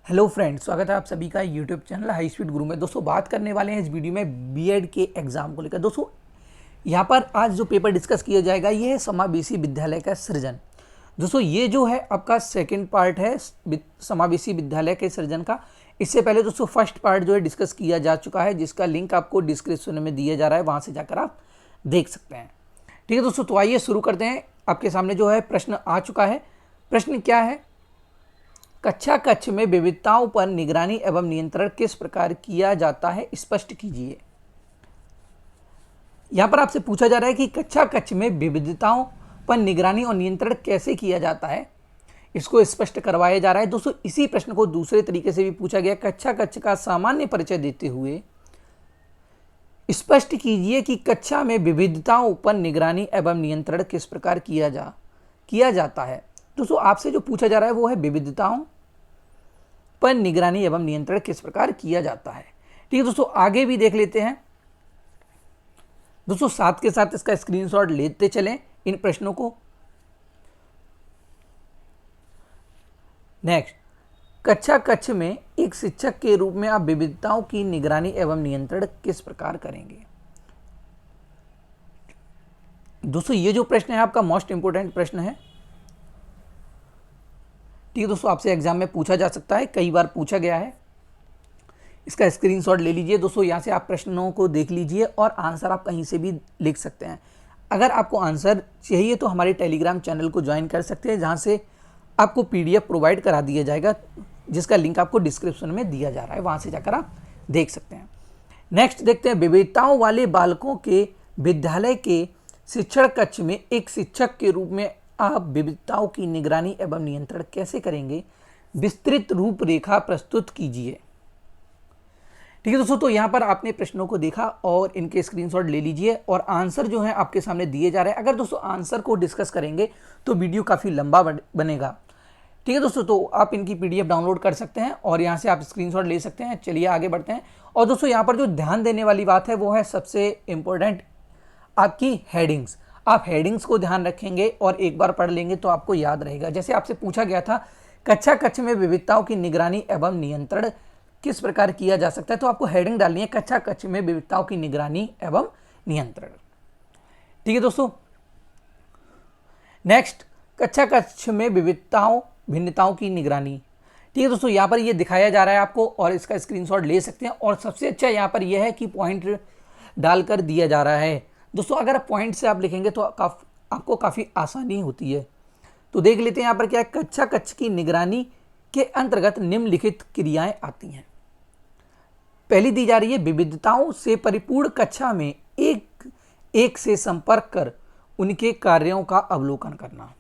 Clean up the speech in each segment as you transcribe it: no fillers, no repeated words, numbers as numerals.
Hello friends, स्वागत है आप सभी का यूट्यूब चैनल हाई स्पीड गुरु में। दोस्तों बात करने वाले हैं इस वीडियो में बीएड के एग्ज़ाम को लेकर। दोस्तों यहाँ पर आज जो पेपर डिस्कस किया जाएगा ये है समावेशी विद्यालय का सृजन। दोस्तों ये जो है आपका सेकंड पार्ट है समावेशी विद्यालय के सृजन का। इससे पहले दोस्तों फर्स्ट पार्ट जो है डिस्कस किया जा चुका है, जिसका लिंक आपको डिस्क्रिप्शन में दिया जा रहा है, वहाँ से जाकर आप देख सकते हैं। ठीक है दोस्तों, तो आइए शुरू करते हैं। आपके सामने जो है प्रश्न आ चुका है। प्रश्न क्या है? कक्षा कक्ष में विविधताओं पर निगरानी एवं नियंत्रण किस प्रकार किया जाता है, स्पष्ट कीजिए। यहां पर आपसे पूछा जा रहा है कि कक्षा कक्ष में विविधताओं पर निगरानी और नियंत्रण कैसे किया जाता है, इसको स्पष्ट करवाया जा रहा है। दोस्तों इसी प्रश्न को दूसरे तरीके से भी पूछा गया। कक्षा कक्ष का सामान्य परिचय देते हुए स्पष्ट कीजिए कि कक्षा में विविधताओं पर निगरानी एवं नियंत्रण किस प्रकार किया जाता है। दोस्तों आपसे जो पूछा जा रहा है वो है विविधताओं पर निगरानी एवं नियंत्रण किस प्रकार किया जाता है। ठीक है दोस्तों, आगे भी देख लेते हैं। दोस्तों साथ के साथ इसका स्क्रीनशॉट लेते चलें इन प्रश्नों को। नेक्स्ट, कक्षा कक्ष में एक शिक्षक के रूप में आप विविधताओं की निगरानी एवं नियंत्रण किस प्रकार करेंगे। दोस्तों ये जो प्रश्न है आपका मोस्ट इंपोर्टेंट प्रश्न है। ठीक है दोस्तों, आपसे एग्जाम में पूछा जा सकता है, कई बार पूछा गया है। इसका स्क्रीनशॉट ले लीजिए। दोस्तों यहाँ से आप प्रश्नों को देख लीजिए और आंसर आप कहीं से भी लिख सकते हैं। अगर आपको आंसर चाहिए तो हमारे टेलीग्राम चैनल को ज्वाइन कर सकते हैं, जहाँ से आपको पीडीएफ प्रोवाइड करा दिया जाएगा, जिसका लिंक आपको डिस्क्रिप्शन में दिया जा रहा है, वहाँ से जाकर आप देख सकते हैं। नेक्स्ट देखते हैं, विविधताओं वाले बालकों के विद्यालय के शिक्षण कक्ष में एक शिक्षक के रूप में आप विविधताओं की निगरानी एवं नियंत्रण कैसे करेंगे, विस्तृत रूपरेखा प्रस्तुत कीजिए। ठीक है दोस्तों, तो यहाँ पर आपने प्रश्नों को देखा और इनके स्क्रीनशॉट ले लीजिए और आंसर जो है आपके सामने दिए जा रहे हैं। अगर दोस्तों आंसर को डिस्कस करेंगे तो वीडियो काफ़ी लंबा बनेगा। ठीक है दोस्तों, तो आप इनकी पीडीएफ डाउनलोड कर सकते हैं और यहाँ से आप स्क्रीनशॉट ले सकते हैं। चलिए आगे बढ़ते हैं। और दोस्तों यहाँ पर जो ध्यान देने वाली बात है वो है सबसे इम्पोर्टेंट, आपकी हेडिंग्स। आप हेडिंग्स को ध्यान रखेंगे और एक बार पढ़ लेंगे तो आपको याद रहेगा। जैसे आपसे पूछा गया था कक्षा कक्ष में विविधताओं की निगरानी एवं नियंत्रण किस प्रकार किया जा सकता है, तो आपको हेडिंग डालनी है कक्षा कक्ष में विविधताओं की निगरानी एवं नियंत्रण। ठीक है दोस्तों, नेक्स्ट, कक्षा कक्ष में भिन्नताओं की निगरानी। ठीक है दोस्तों, यहाँ पर ये दिखाया जा रहा है आपको और इसका स्क्रीनशॉट ले सकते हैं। और सबसे अच्छा यहाँ पर यह है कि पॉइंट डालकर दिया जा रहा है। दोस्तों अगर पॉइंट से आप लिखेंगे तो आपको काफ़ी आसानी होती है। तो देख लेते हैं यहाँ पर क्या है। कक्षा कक्ष की निगरानी के अंतर्गत निम्नलिखित क्रियाएं आती हैं। पहली दी जा रही है, विविधताओं से परिपूर्ण कक्षा में एक से संपर्क कर उनके कार्यों का अवलोकन करना।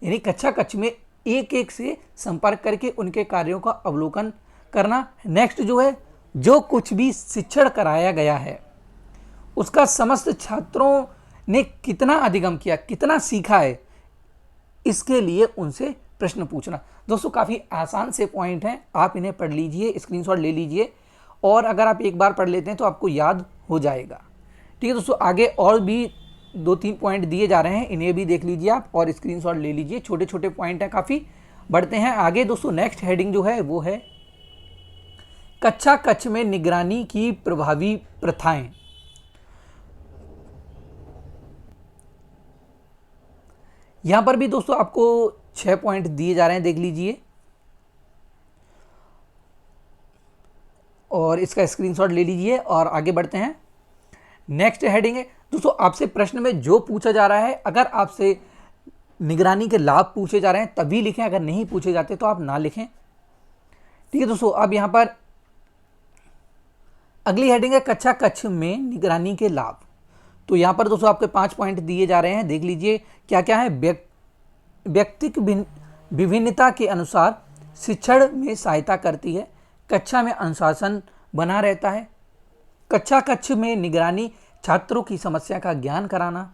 यानी कक्षा कक्ष में एक से संपर्क करके उनके कार्यों का अवलोकन करना। नेक्स्ट जो है, जो कुछ भी शिक्षण कराया गया है उसका समस्त छात्रों ने कितना अधिगम किया, कितना सीखा है, इसके लिए उनसे प्रश्न पूछना। दोस्तों काफ़ी आसान से पॉइंट हैं, आप इन्हें पढ़ लीजिए, स्क्रीनशॉट ले लीजिए और अगर आप एक बार पढ़ लेते हैं तो आपको याद हो जाएगा। ठीक है दोस्तों, आगे और भी 2-3 पॉइंट दिए जा रहे हैं, इन्हें भी देख लीजिए आप और स्क्रीनशॉट ले लीजिए। छोटे छोटे पॉइंट हैं काफ़ी। बढ़ते हैं आगे दोस्तों। नेक्स्ट हेडिंग जो है वो है कक्षा कक्ष में निगरानी की प्रभावी प्रथाएं। यहां पर भी दोस्तों आपको 6 पॉइंट दिए जा रहे हैं, देख लीजिए और इसका स्क्रीनशॉट ले लीजिए और आगे बढ़ते हैं। नेक्स्ट हेडिंग है दोस्तों, आपसे प्रश्न में जो पूछा जा रहा है, अगर आपसे निगरानी के लाभ पूछे जा रहे हैं तभी लिखें, अगर नहीं पूछे जाते तो आप ना लिखें। ठीक है दोस्तों, अब यहां पर अगली हेडिंग है कक्षा कक्ष में निगरानी के लाभ। तो यहाँ पर दोस्तों आपके 5 पॉइंट दिए जा रहे हैं, देख लीजिए क्या क्या है। व्यक्तिक विभिन्नता के अनुसार शिक्षण में सहायता करती है, कक्षा में अनुशासन बना रहता है, कक्षा कक्ष में निगरानी छात्रों की समस्या का ज्ञान कराना,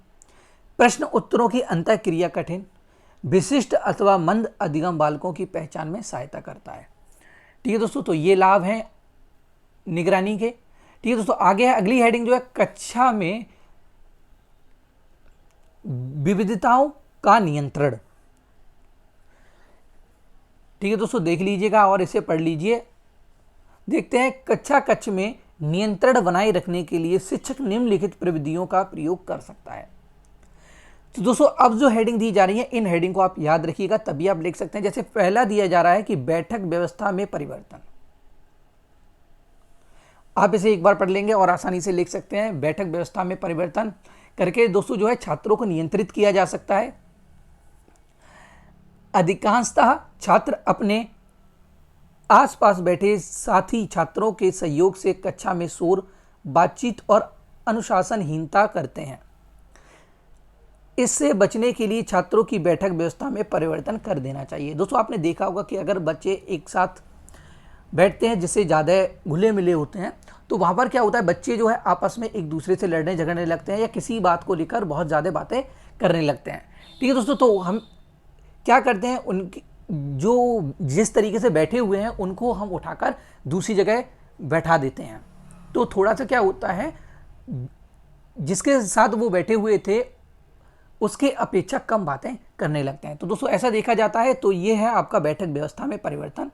प्रश्न उत्तरों की अंतःक्रिया कठिन, विशिष्ट अथवा मंद अधिगम बालकों की पहचान में सहायता करता है। ठीक है दोस्तों, तो ये लाभ हैं निगरानी के। ठीक है दोस्तों, आगे है अगली हेडिंग जो है कक्षा में विविधताओं का नियंत्रण। ठीक है दोस्तों, देख लीजिएगा और इसे पढ़ लीजिए। देखते हैं, कक्षा कक्ष में नियंत्रण बनाए रखने के लिए शिक्षक निम्नलिखित प्रविधियों का प्रयोग कर सकता है। तो दोस्तों अब जो हेडिंग दी जा रही है, इन हेडिंग को आप याद रखिएगा, तभी आप लिख सकते हैं। जैसे पहला दिया जा रहा है कि बैठक व्यवस्था में परिवर्तन, आप इसे एक बार पढ़ लेंगे और आसानी से लिख सकते हैं। बैठक व्यवस्था में परिवर्तन करके दोस्तों जो है छात्रों को नियंत्रित किया जा सकता है। अधिकांशतः छात्र अपने आसपास बैठे साथी छात्रों के सहयोग से कक्षा में शोर, बातचीत और अनुशासनहीनता करते हैं। इससे बचने के लिए छात्रों की बैठक व्यवस्था में परिवर्तन कर देना चाहिए। दोस्तों आपने देखा होगा कि अगर बच्चे एक साथ बैठते हैं, जिससे ज़्यादा घुले मिले होते हैं, तो वहाँ पर क्या होता है, बच्चे जो है आपस में एक दूसरे से लड़ने झगड़ने लगते हैं या किसी बात को लेकर बहुत ज़्यादा बातें करने लगते हैं। ठीक है दोस्तों, तो हम क्या करते हैं, उनकी जो जिस तरीके से बैठे हुए हैं उनको हम उठाकर दूसरी जगह बैठा देते हैं। तो थोड़ा सा क्या होता है, जिसके साथ वो बैठे हुए थे उसके अपेक्षा कम बातें करने लगते हैं। तो दोस्तों ऐसा देखा जाता है। तो ये है आपका बैठक व्यवस्था में परिवर्तन।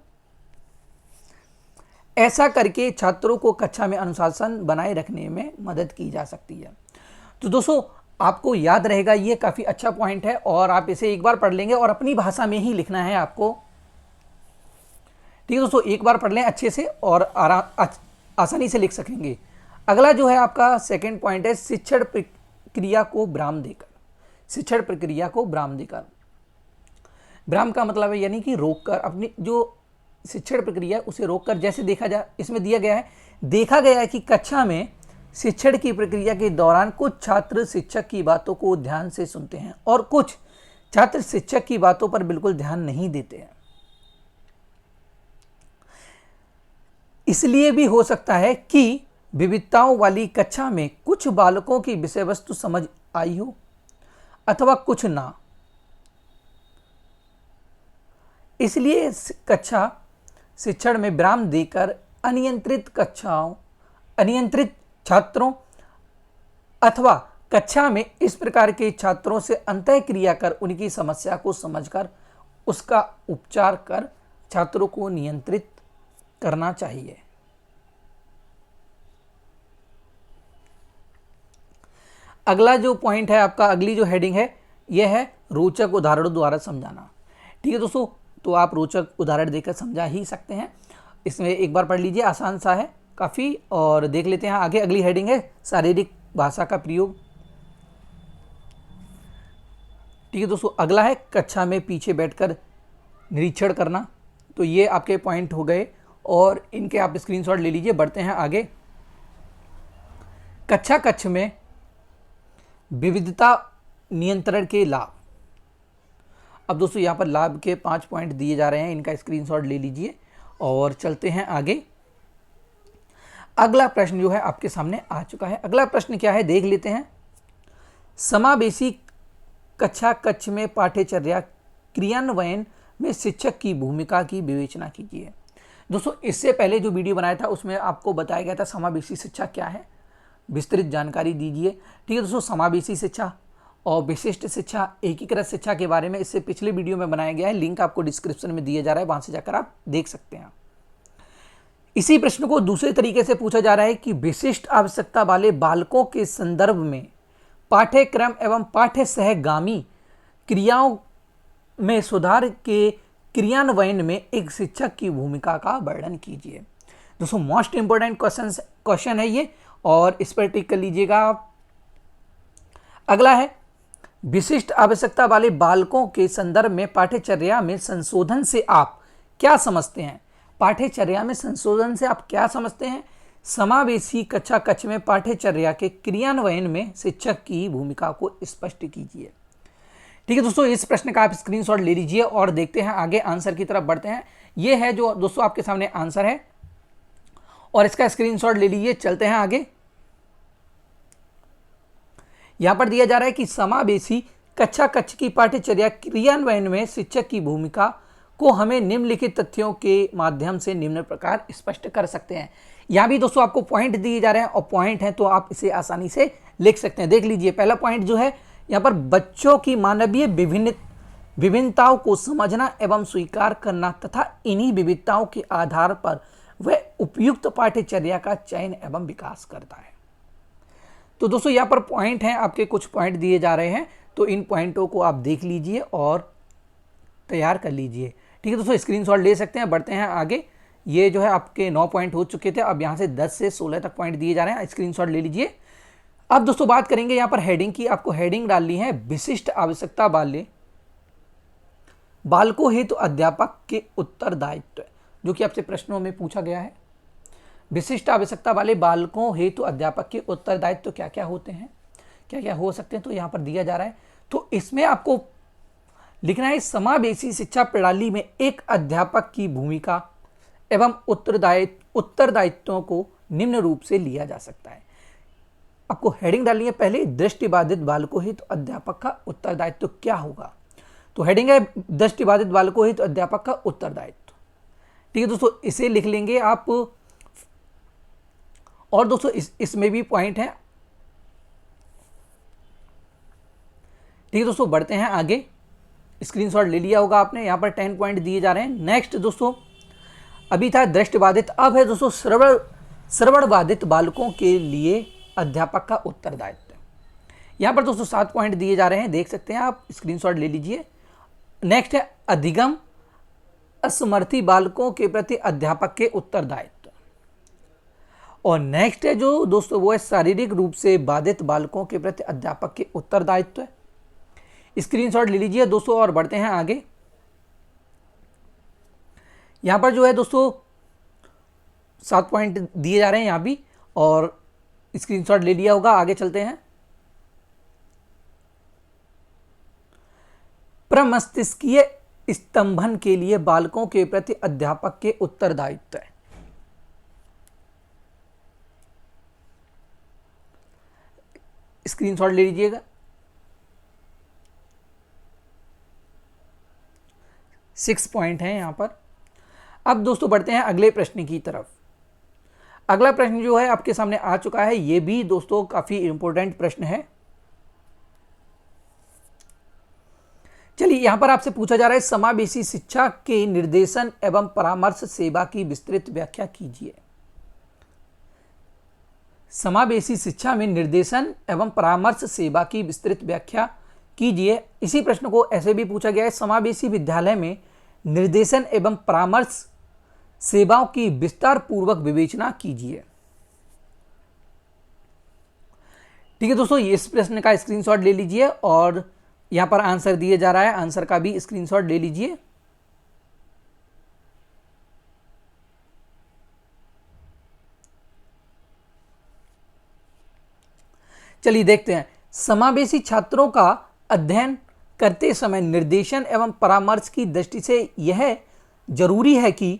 ऐसा करके छात्रों को कक्षा में अनुशासन बनाए रखने में मदद की जा सकती है। तो दोस्तों आपको याद रहेगा, ये काफ़ी अच्छा पॉइंट है और आप इसे एक बार पढ़ लेंगे और अपनी भाषा में ही लिखना है आपको। ठीक है दोस्तों, एक बार पढ़ लें अच्छे से और आसानी से लिख सकेंगे। अगला जो है आपका सेकंड पॉइंट है, शिक्षण प्रक्रिया को विराम देकर। शिक्षण प्रक्रिया को विराम देकर, विराम का मतलब है यानी कि रोककर, अपनी जो शिक्षण प्रक्रिया उसे रोककर। जैसे देखा जा, इसमें दिया गया है, देखा गया है कि कक्षा में शिक्षण की प्रक्रिया के दौरान कुछ छात्र शिक्षक की बातों को ध्यान से सुनते हैं और कुछ छात्र शिक्षक की बातों पर बिल्कुल ध्यान नहीं देते हैं। इसलिए भी हो सकता है कि विविधताओं वाली कक्षा में कुछ बालकों की विषय वस्तु समझ आई हो अथवा कुछ ना। इसलिए कक्षा शिक्षण में विराम देकर अनियंत्रित छात्रों अथवा कक्षा में इस प्रकार के छात्रों से अंतःक्रिया कर उनकी समस्या को समझकर उसका उपचार कर छात्रों को नियंत्रित करना चाहिए। अगला जो पॉइंट है आपका, अगली जो हेडिंग है, यह है रोचक उदाहरणों द्वारा समझाना। ठीक है दोस्तों, तो आप रोचक उदाहरण देकर समझा ही सकते हैं। इसमें एक बार पढ़ लीजिए, आसान सा है काफ़ी। और देख लेते हैं आगे, अगली हेडिंग है शारीरिक भाषा का प्रयोग। ठीक है दोस्तों, अगला है कक्षा में पीछे बैठकर निरीक्षण करना। तो ये आपके पॉइंट हो गए और इनके आप स्क्रीनशॉट ले लीजिए। बढ़ते हैं आगे, कक्षा कक्ष में विविधता नियंत्रण के लाभ। अब दोस्तों यहाँ पर लाभ के 5 पॉइंट दिए जा रहे हैं, इनका स्क्रीनशॉट ले लीजिए और चलते हैं आगे। अगला प्रश्न जो है आपके सामने आ चुका है। अगला प्रश्न क्या है, देख लेते हैं। समावेशी कक्षा कक्ष में पाठ्यचर्या क्रियान्वयन में शिक्षक की भूमिका की विवेचना कीजिए। दोस्तों इससे पहले जो वीडियो बनाया था उसमें आपको बताया गया था समावेशी शिक्षा क्या है, विस्तृत जानकारी दीजिए। ठीक है दोस्तों, समावेशी शिक्षा और विशिष्ट शिक्षा, एकीकृत शिक्षा के बारे में इससे पिछले वीडियो में बनाया गया है, लिंक आपको डिस्क्रिप्शन में दिया जा रहा है, वहां से जाकर आप देख सकते हैं। इसी प्रश्न को दूसरे तरीके से पूछा जा रहा है कि विशिष्ट आवश्यकता वाले बालकों के संदर्भ में पाठ्यक्रम एवं पाठ्य सहगामी क्रियाओं में सुधार के क्रियान्वयन में एक शिक्षक की भूमिका का वर्णन कीजिए। दोस्तों मोस्ट इंपोर्टेंट क्वेश्चन है ये और इस पर टिक कर लीजिएगा आप। अगला है, विशिष्ट आवश्यकता वाले बालकों के संदर्भ में पाठ्यचर्या में संशोधन से आप क्या समझते हैं। पाठ्यचर्या में संशोधन से आप क्या समझते हैं। समावेशी कक्षा कक्ष में पाठ्यचर्या के क्रियान्वयन में शिक्षक की भूमिका को स्पष्ट कीजिए। ठीक है दोस्तों, इस प्रश्न का आप स्क्रीनशॉट ले लीजिए और देखते हैं आगे, आंसर की तरफ बढ़ते हैं। ये है जो दोस्तों आपके सामने आंसर है और इसका स्क्रीनशॉट ले लीजिए। चलते हैं आगे। यहां पर दिया जा रहा है कि समावेशी कक्षा कक्ष की पाठ्यचर्या क्रियान्वयन में शिक्षक की भूमिका को हमें निम्नलिखित तथ्यों के माध्यम से निम्न प्रकार स्पष्ट कर सकते हैं। यहां भी दोस्तों आपको पॉइंट दिए जा रहे हैं और पॉइंट है तो आप इसे आसानी से लिख सकते हैं। देख लीजिए, पहला पॉइंट जो है यहां पर, बच्चों की मानवीय विभिन्नताओं को समझना एवं स्वीकार करना तथा इन्हीं विविधताओं के आधार पर वह उपयुक्त पाठ्यचर्या का चयन एवं विकास करता है। तो दोस्तों यहाँ पर पॉइंट हैं, आपके कुछ पॉइंट दिए जा रहे हैं, तो इन पॉइंटों को आप देख लीजिए और तैयार कर लीजिए। ठीक है दोस्तों, स्क्रीनशॉट ले सकते हैं। बढ़ते हैं आगे। ये जो है आपके 9 पॉइंट हो चुके थे, अब यहाँ से 10 से 16 तक पॉइंट दिए जा रहे हैं, स्क्रीनशॉट ले लीजिए। अब दोस्तों बात करेंगे यहाँ पर हेडिंग की। आपको हेडिंग डालनी है विशिष्ट आवश्यकता वाले बालकों हेतु अध्यापक के उत्तरदायित्व, जो कि आपसे प्रश्नों में पूछा गया है। विशिष्ट आवश्यकता वाले बालकों हेतु अध्यापक के उत्तरदायित्व क्या क्या होते हैं, क्या क्या हो सकते हैं, तो यहाँ पर दिया जा रहा है। तो इसमें आपको लिखना है समावेशी शिक्षा प्रणाली में एक अध्यापक की भूमिका एवं उत्तरदायित्वों को निम्न रूप से लिया जा सकता है। आपको हेडिंग डालनी है पहले, दृष्टिबाधित बालकों हेतु अध्यापक का उत्तरदायित्व क्या होगा। तो हेडिंग है दृष्टिबाधित बालकों हेतु अध्यापक का उत्तरदायित्व। ठीक है दोस्तों, इसे लिख लेंगे आप। और दोस्तों इसमें भी पॉइंट है। ठीक है दोस्तों, बढ़ते हैं आगे। स्क्रीनशॉट ले लिया होगा आपने, यहाँ पर 10 पॉइंट दिए जा रहे हैं। नेक्स्ट दोस्तों, अभी था दृष्टिबाधित, अब है दोस्तों श्रवणबाधित बालकों के लिए अध्यापक का उत्तरदायित्व। यहाँ पर दोस्तों 7 पॉइंट दिए जा रहे हैं, देख सकते हैं आप, स्क्रीनशॉट ले लीजिए। नेक्स्ट है अधिगम असमर्थी बालकों के प्रति अध्यापक के उत्तरदायित्व। और नेक्स्ट है जो दोस्तों वो है शारीरिक रूप से बाधित बालकों के प्रति अध्यापक के उत्तरदायित्व। स्क्रीनशॉट ले लीजिए दोस्तों और बढ़ते हैं आगे। यहां पर जो है दोस्तों 7 पॉइंट दिए जा रहे हैं यहां भी, और स्क्रीनशॉट ले लिया होगा। आगे चलते हैं। प्रमस्तिष्कीय स्तंभन के लिए बालकों के प्रति अध्यापक के उत्तरदायित्व है। स्क्रीनशॉट ले लीजिएगा। 6 पॉइंट हैं यहां पर। अब दोस्तों बढ़ते हैं अगले प्रश्न की तरफ। अगला प्रश्न जो है आपके सामने आ चुका है, यह भी दोस्तों काफी इंपॉर्टेंट प्रश्न है। चलिए, यहां पर आपसे पूछा जा रहा है समावेशी शिक्षा के निर्देशन एवं परामर्श सेवा की विस्तृत व्याख्या कीजिए। समावेशी शिक्षा में निर्देशन एवं परामर्श सेवा की विस्तृत व्याख्या कीजिए। इसी प्रश्न को ऐसे भी पूछा गया है, समावेशी विद्यालय में निर्देशन एवं परामर्श सेवाओं की विस्तार पूर्वक विवेचना कीजिए। ठीक है दोस्तों, इस प्रश्न का स्क्रीनशॉट ले लीजिए और यहां पर आंसर दिया जा रहा है, आंसर का भी स्क्रीनशॉट ले लीजिए। चलिए देखते हैं। समावेशी छात्रों का अध्ययन करते समय निर्देशन एवं परामर्श की दृष्टि से यह जरूरी है कि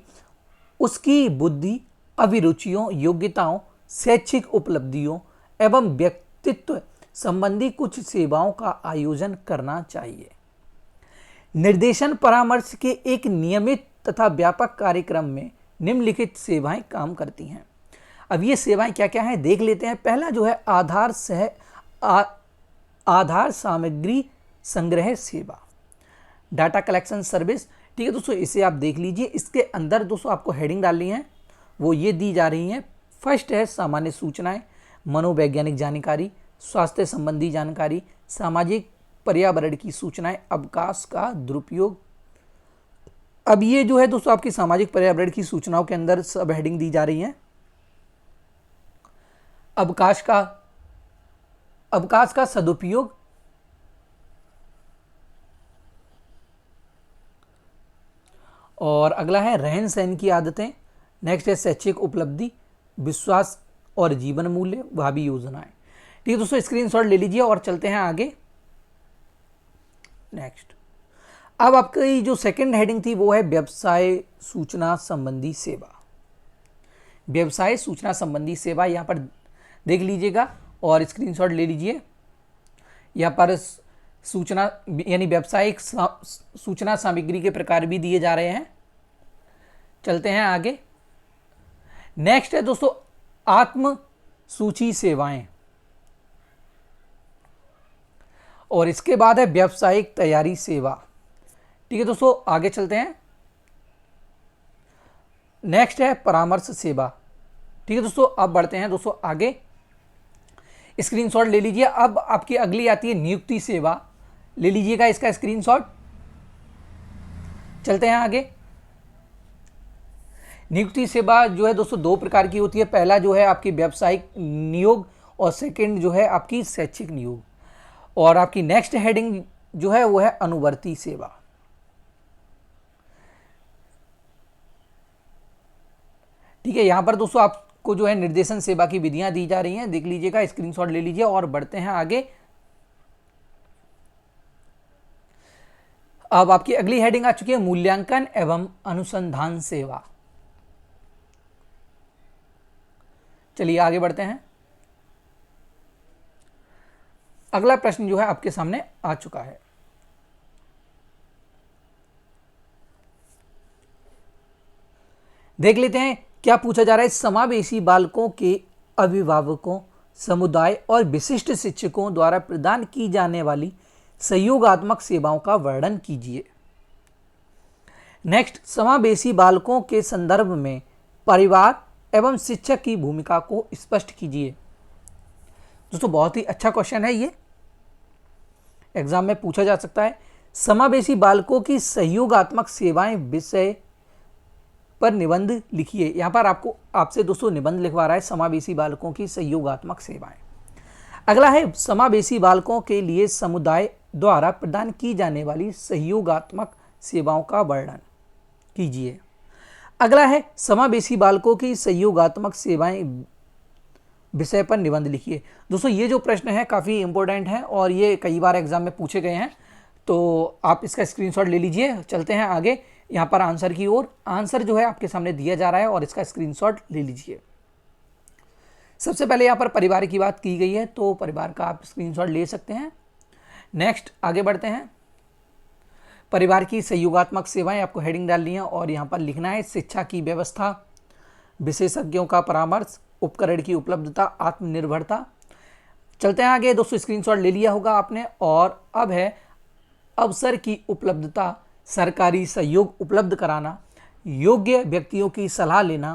उसकी बुद्धि, अभिरुचियों, योग्यताओं, शैक्षिक उपलब्धियों एवं व्यक्तित्व संबंधी कुछ सेवाओं का आयोजन करना चाहिए। निर्देशन परामर्श के एक नियमित तथा व्यापक कार्यक्रम में निम्नलिखित सेवाएं काम करती हैं। अब ये सेवाएं क्या क्या हैं देख लेते हैं। पहला जो है आधार सामग्री संग्रह सेवा, डाटा कलेक्शन सर्विस। ठीक है दोस्तों, इसे आप देख लीजिए। इसके अंदर दोस्तों आपको हेडिंग डालनी है, वो ये दी जा रही है। फर्स्ट है सामान्य सूचनाएं, मनोवैज्ञानिक जानकारी, स्वास्थ्य संबंधी जानकारी, सामाजिक पर्यावरण की सूचनाएं, अवकाश का दुरुपयोग। अब ये जो है दोस्तों आपकी सामाजिक पर्यावरण की सूचनाओं के अंदर सब हेडिंग दी जा रही है। अवकाश का सदुपयोग, और अगला है रहन सहन की आदतें। नेक्स्ट है शैक्षिक उपलब्धि, विश्वास और जीवन मूल्य, भावी योजनाएं। ठीक है दोस्तों, स्क्रीनशॉट ले लीजिए और चलते हैं आगे। नेक्स्ट, अब आपकी जो सेकंड हेडिंग थी वो है व्यवसाय सूचना संबंधी सेवा। व्यवसाय सूचना संबंधी सेवा यहाँ पर देख लीजिएगा और स्क्रीनशॉट ले लीजिए। यहाँ पर सूचना यानी व्यावसायिक सूचना सामग्री के प्रकार भी दिए जा रहे हैं। चलते हैं आगे। नेक्स्ट है दोस्तों आत्म सूची सेवाएं, और इसके बाद है व्यावसायिक तैयारी सेवा। ठीक है दोस्तों, आगे चलते हैं। नेक्स्ट है परामर्श सेवा। ठीक है दोस्तों, अब बढ़ते हैं दोस्तों आगे, स्क्रीनशॉट ले लीजिए। अब आपकी अगली आती है नियुक्ति सेवा, ले लीजिएगा इसका स्क्रीनशॉट। चलते हैं आगे। नियुक्ति सेवा जो है दोस्तों दो प्रकार की होती है। पहला जो है आपकी व्यावसायिक नियोग और सेकंड जो है आपकी शैक्षिक नियोग। और आपकी नेक्स्ट हेडिंग जो है वो है अनुवर्ती सेवा। ठीक है, यहां पर दोस्तों आपको जो है निर्देशन सेवा की विधियां दी जा रही हैं, देख लीजिएगा, स्क्रीनशॉट ले लीजिए। और बढ़ते हैं आगे। अब आपकी अगली हेडिंग आ चुकी है मूल्यांकन एवं अनुसंधान सेवा। चलिए आगे बढ़ते हैं। अगला प्रश्न जो है आपके सामने आ चुका है। देख लेते हैं क्या पूछा जा रहा है। समावेशी बालकों के अभिभावकों, समुदाय और विशिष्ट शिक्षकों द्वारा प्रदान की जाने वाली सहयोगात्मक सेवाओं का वर्णन कीजिए। नेक्स्ट, समावेशी बालकों के संदर्भ में परिवार एवं शिक्षक की भूमिका को स्पष्ट कीजिए। दोस्तों बहुत ही अच्छा क्वेश्चन है, ये एग्जाम में पूछा जा सकता है। समावेशी बालकों की सहयोगात्मक सेवाएं विषय पर निबंध लिखिए। यहां पर आपसे दोस्तों निबंध लिखवा रहा है, समावेशी बालकों की सहयोगात्मक सेवाएं। अगला है समावेशी बालकों के लिए समुदाय द्वारा प्रदान की जाने वाली सहयोगात्मक सेवाओं का वर्णन कीजिए। अगला है समावेशी बालकों की सहयोगात्मक सेवाएं विषय पर निबंध लिखिए। दोस्तों ये जो प्रश्न है काफ़ी इंपॉर्टेंट है और ये कई बार एग्जाम में पूछे गए हैं, तो आप इसका स्क्रीनशॉट ले लीजिए। चलते हैं आगे यहाँ पर आंसर की ओर। आंसर जो है आपके सामने दिया जा रहा है और इसका स्क्रीनशॉट ले लीजिए। सबसे पहले यहाँ पर परिवार की बात की गई है, तो परिवार का आप स्क्रीनशॉट ले सकते हैं। नेक्स्ट आगे बढ़ते हैं। परिवार की सहयोगात्मक सेवाएं आपको हेडिंग डालनी है और यहाँ पर लिखना है शिक्षा की व्यवस्था, विशेषज्ञों का परामर्श, उपकरण की उपलब्धता, आत्मनिर्भरता। चलते हैं आगे। दोस्तों स्क्रीनशॉट ले लिया होगा आपने। और अब है अवसर की उपलब्धता, सरकारी सहयोग उपलब्ध कराना, योग्य व्यक्तियों की सलाह लेना,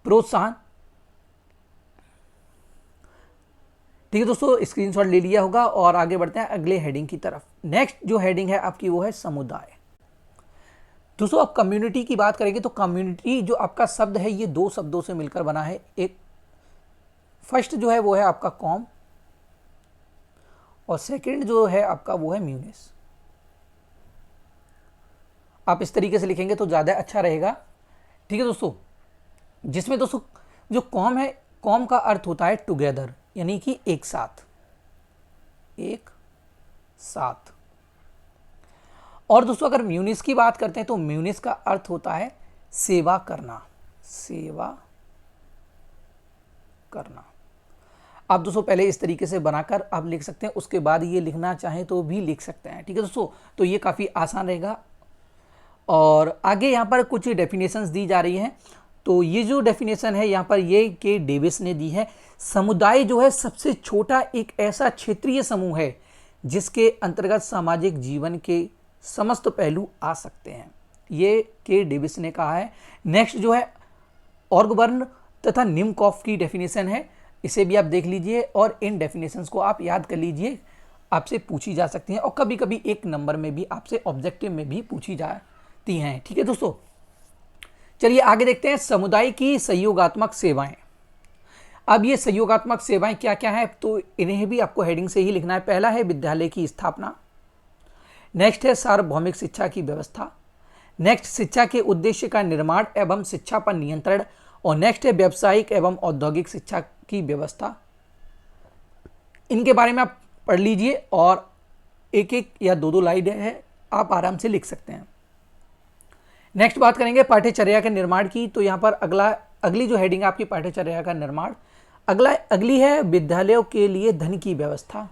प्रोत्साहन। ठीक है दोस्तों, स्क्रीनशॉट ले लिया होगा और आगे बढ़ते हैं अगले हेडिंग की तरफ। नेक्स्ट जो हेडिंग है आपकी वो है समुदाय। दोस्तों आप कम्युनिटी की बात करेंगे तो कम्युनिटी जो आपका शब्द है ये दो शब्दों से मिलकर बना है। एक फर्स्ट जो है वो है आपका कॉम और सेकंड जो है आपका वो है म्यूनिस। आप इस तरीके से लिखेंगे तो ज़्यादा अच्छा रहेगा। ठीक है दोस्तों, जिसमें दोस्तों जो कॉम है, कॉम का अर्थ होता है टुगेदर, यानी कि एक साथ, एक साथ। और दोस्तों अगर म्यूनिस की बात करते हैं तो म्यूनिस का अर्थ होता है सेवा करना, सेवा करना। आप दोस्तों पहले इस तरीके से बनाकर आप लिख सकते हैं, उसके बाद ये लिखना चाहें तो भी लिख सकते हैं। ठीक है दोस्तों, तो ये काफ़ी आसान रहेगा। और आगे यहाँ पर कुछ डेफिनेशंस दी जा रही हैं, तो ये जो डेफिनेशन है यहाँ पर ये के डेविस ने दी है। समुदाय जो है सबसे छोटा एक ऐसा क्षेत्रीय समूह है जिसके अंतर्गत सामाजिक जीवन के समस्त पहलू आ सकते हैं, ये के डेविस ने कहा है। नेक्स्ट जो है ऑर्गबर्न तथा निमकॉफ की डेफिनेशन है, इसे भी आप देख लीजिए और इन डेफिनेशंस को आप याद कर लीजिए, आपसे पूछी जा सकती हैं और कभी कभी एक नंबर में भी आपसे ऑब्जेक्टिव में भी पूछी जाती हैं। ठीक है दोस्तों, चलिए आगे देखते हैं समुदाय की सहयोगात्मक सेवाएं। अब ये सहयोगात्मक सेवाएं क्या क्या हैं, तो इन्हें भी आपको हेडिंग से ही लिखना है। पहला है विद्यालय की स्थापना, नेक्स्ट है सार्वभौमिक शिक्षा की व्यवस्था, नेक्स्ट शिक्षा के उद्देश्य का निर्माण एवं शिक्षा पर नियंत्रण, और नेक्स्ट है व्यावसायिक एवं औद्योगिक शिक्षा की व्यवस्था। इनके बारे में आप पढ़ लीजिए और एक एक या दो दो लाइन है आप आराम से लिख सकते हैं। नेक्स्ट बात करेंगे पाठ्यचर्या के निर्माण की, तो यहाँ पर अगली जो हेडिंग है आपकी पाठ्यचर्या का निर्माण। अगली है विद्यालयों के लिए धन की व्यवस्था,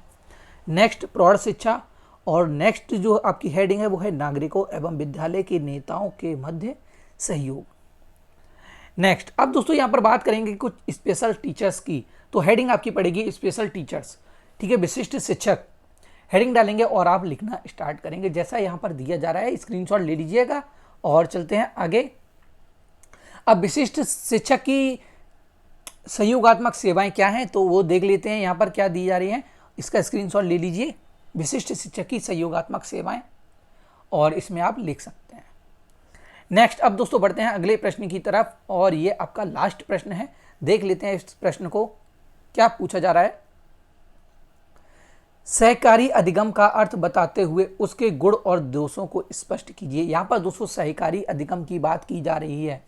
नेक्स्ट प्रौढ़ शिक्षा, और नेक्स्ट जो आपकी हेडिंग है वो है नागरिकों एवं विद्यालय के नेताओं के मध्य सहयोग। नेक्स्ट अब दोस्तों यहाँ पर बात करेंगे कुछ स्पेशल टीचर्स की, तो हेडिंग आपकी पड़ेगी स्पेशल टीचर्स। ठीक है, विशिष्ट शिक्षक। हेडिंग डालेंगे और आप लिखना स्टार्ट करेंगे जैसा यहाँ पर दिया जा रहा है, स्क्रीनशॉट ले लीजिएगा और चलते हैं आगे। अब विशिष्ट शिक्षक की सहयोगात्मक सेवाएं क्या हैं तो वो देख लेते हैं, यहाँ पर क्या दी जा रही हैं, इसका स्क्रीनशॉट ले लीजिए, विशिष्ट शिक्षक की सहयोगात्मक सेवाएं, और इसमें आप लिख सकते हैं। नेक्स्ट, अब दोस्तों बढ़ते हैं अगले प्रश्न की तरफ, और ये आपका लास्ट प्रश्न है, देख लेते हैं इस प्रश्न को क्या पूछा जा रहा है। सहकारी अधिगम का अर्थ बताते हुए उसके गुण और दोषों को स्पष्ट कीजिए। यहाँ पर दोस्तों सहकारी अधिगम की बात की जा रही है,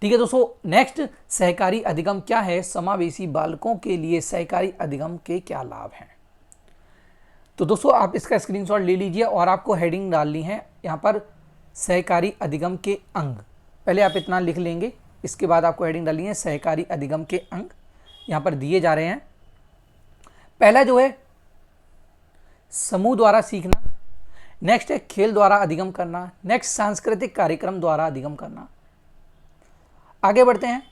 ठीक है दोस्तों। नेक्स्ट, सहकारी अधिगम क्या है, समावेशी बालकों के लिए सहकारी अधिगम के क्या लाभ हैं। तो दोस्तों आप इसका स्क्रीनशॉट ले लीजिए और आपको हेडिंग डालनी है यहाँ पर सहकारी अधिगम के अंग, पहले आप इतना लिख लेंगे, इसके बाद आपको हेडिंग डालनी है सहकारी अधिगम के अंग, यहाँ पर दिए जा रहे हैं। पहला जो है समूह द्वारा सीखना, नेक्स्ट है खेल द्वारा अधिगम करना, नेक्स्ट सांस्कृतिक कार्यक्रम द्वारा अधिगम करना। आगे बढ़ते हैं,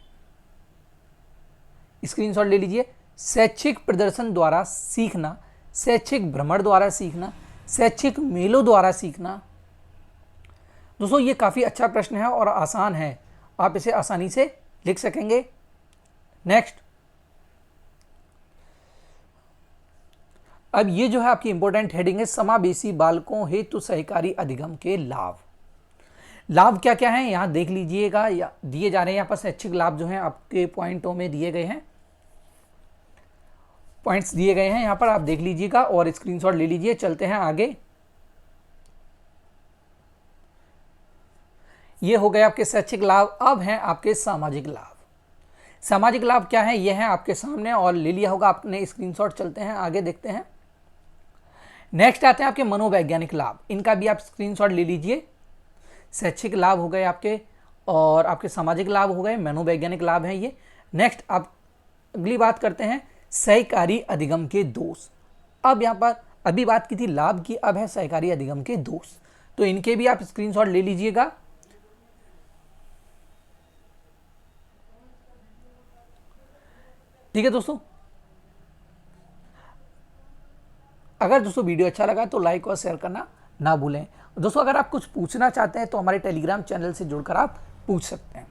स्क्रीनशॉट ले लीजिए, शैक्षिक प्रदर्शन द्वारा सीखना, शैक्षिक भ्रमण द्वारा सीखना, शैक्षिक मेलों द्वारा सीखना। दोस्तों ये काफ़ी अच्छा प्रश्न है और आसान है, आप इसे आसानी से लिख सकेंगे। नेक्स्ट, अब ये जो है आपकी इंपॉर्टेंट हेडिंग है, समावेशी बालकों हेतु सहकारी अधिगम के लाभ। लाभ क्या क्या हैं यहाँ देख लीजिएगा, या दिए जा रहे हैं यहाँ पर शैक्षिक लाभ जो हैं आपके पॉइंटों में दिए गए हैं, पॉइंट्स दिए गए हैं यहाँ पर, आप देख लीजिएगा और स्क्रीनशॉट ले लीजिए। चलते हैं आगे, ये हो गए आपके शैक्षिक लाभ। अब हैं आपके सामाजिक लाभ। सामाजिक लाभ क्या है, ये हैं आपके सामने और ले लिया होगा आपने स्क्रीनशॉट। चलते हैं आगे, देखते हैं। नेक्स्ट आते हैं आपके मनोवैज्ञानिक लाभ, इनका भी आप स्क्रीनशॉट ले लीजिए। शैक्षिक लाभ हो गए आपके, और आपके सामाजिक लाभ हो गए, मनोवैज्ञानिक लाभ हैं ये। नेक्स्ट आप अगली बात करते हैं सहकारी अधिगम के दोष। अब यहाँ पर अभी बात की थी लाभ की, अब है सहकारी अधिगम के दोष, तो इनके भी आप स्क्रीनशॉट ले लीजिएगा। ठीक है दोस्तों, अगर दोस्तों वीडियो अच्छा लगा तो लाइक और शेयर करना ना भूलें। दोस्तों अगर आप कुछ पूछना चाहते हैं तो हमारे टेलीग्राम चैनल से जुड़कर आप पूछ सकते हैं।